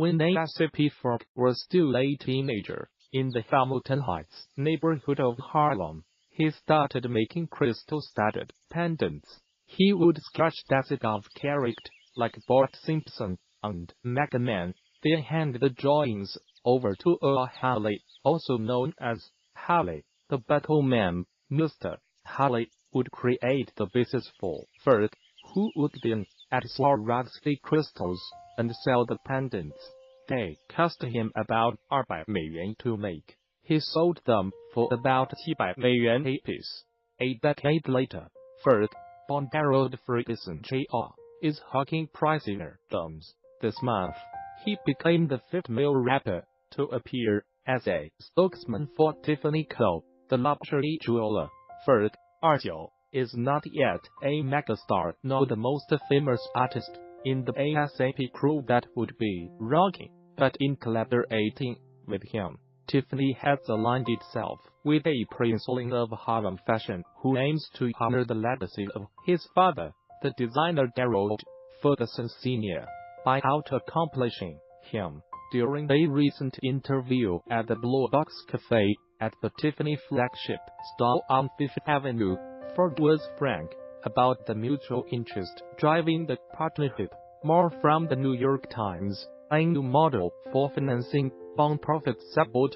When ASAP Ferg was still a teenager, in the Hamilton Heights neighborhood of Harlem, he started making crystal-studded pendants. He would sketch desig of characte, like Bart Simpson and megastar, then hand the drawings over to Earl Harley, also known as Harley, the battle man. Mr. Harley would create the basis for Ferg, who would then add Swarovski crystals and sell the pendants. They cost him about $200 million to make. He sold them for about $200 million a piece. A decade later, Ferg, born Darold Ferguson Jr., is hawking pricier thumbs. This month, he became the fifth male rapper to appear as a spokesman for Tiffany Co, the luxury jeweler. Ferg, Arjo, is not yet a megastar nor the most famous artist in the ASAP crew that would be rocking, but in collaborating with him, Tiffany has aligned itself with a princeling of Harlem fashion who aims to honor the legacy of his father, the designer Darold Ferguson Sr, by out-accomplishing him. During a recent interview at the Blue Box Cafe at the Tiffany flagship store on Fifth Avenue, Ferg was frank about the mutual interest driving the partnership. More from the New York Times. A new model for financing non-profit support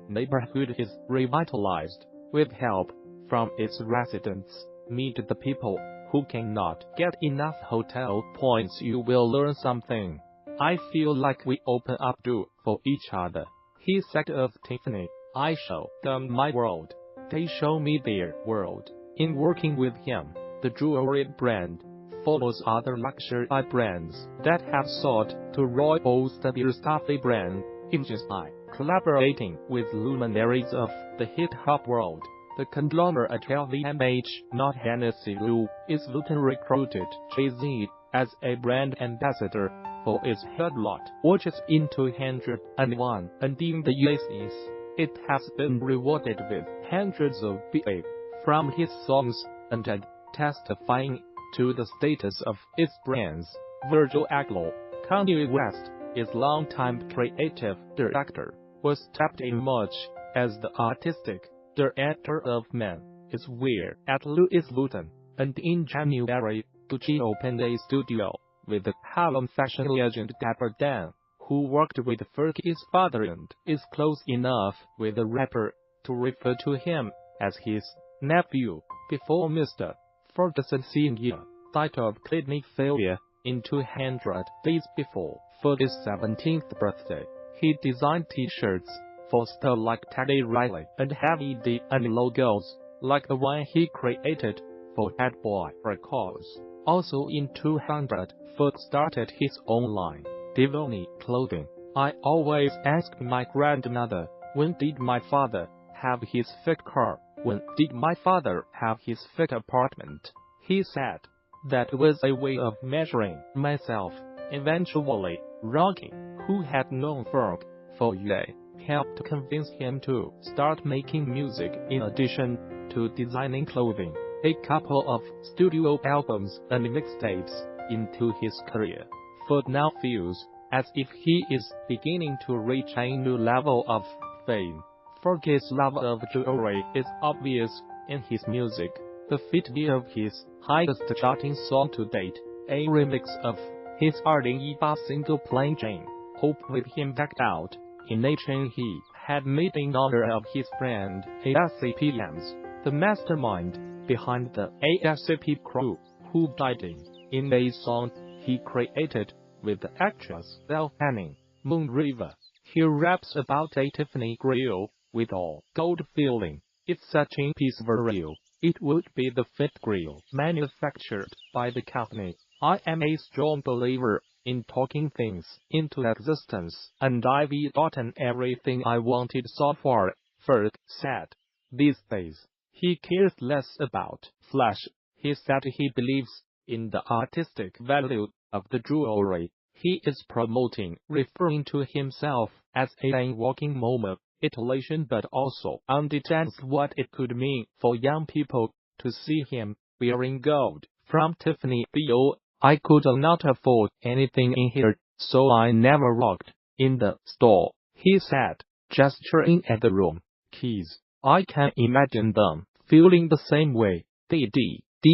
neighborhood is revitalized, with help from its residents. Meet the people who cannot get enough hotel points. You will learn something. I feel like we open up door for each other, he said of Tiffany. I show them my world. They show me their world. In working with him, the jewelry brand follows other luxury brands that have sought to bolster their stuffy brand images by collaborating with luminaries of the hip-hop world. The conglomerate LVMH, not Hennessy Lou, is Luton recruited Jay-Z as a brand ambassador for its headlock watches in 201, and in the US, it has been rewarded with hundreds of BA from his songs and testifying to the status of its brands. Virgil Abloh, Kanye West, its longtime creative director, was tapped in much as the artistic director of Men Is Wear at Louis Vuitton, and in January, Gucci opened a studio with the Harlem fashion legend Dapper Dan, who worked with Ferg's father and is close enough with the rapper to refer to him as his nephew. Before Mr. Ferguson Sr. died of kidney failure in 200 days before Ferg's 17th birthday, he designed T-shirts for stars like Teddy Riley and Heavy D and logos like the one he created for Bad Boy Records. Also in 200, Ferg started his own line, Tiffany Clothing. I always ask my grandmother, when did my father have his fake car? When did my father have his fake apartment? He said. That was a way of measuring myself. Eventually, Rocky, who had known Ferg for years, helped convince him to start making music in addition to designing clothing. A couple of studio albums and mixtapes into his career, Ferg now feels as if he is beginning to reach a new level of fame. Ferg's love of jewelry is obvious in his music. The feat of his highest-charting song to date, a remix of his 2018 single Plain Jane, Hope with him backed out, in a chain he had made in honor of his friend ASAP Ferg, the mastermind behind the ASAP crew, who died in a song he created with the actress Elle Fanning, Moon River. He raps about a Tiffany grill with all gold filling. If such a piece were real, it would be the fifth grill manufactured by the company. I am a strong believer in talking things into existence, and I've gotten everything I wanted so far, Ferg said. These days, he cares less about flash. He said he believes in the artistic value of the jewelry he is promoting, referring to himself as a walking moment. Iteration, but also understands what it could mean for young people to see him wearing gold from Tiffany Co. I could not afford anything in here, so I never rocked in the store," he said, gesturing at the room keys. "I can imagine them feeling the same way. They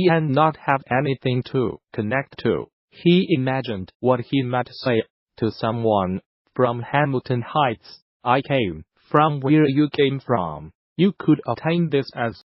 and not have anything to connect to." He imagined what he might say to someone from Hamilton Heights. "I came from where you came from. You could obtain this as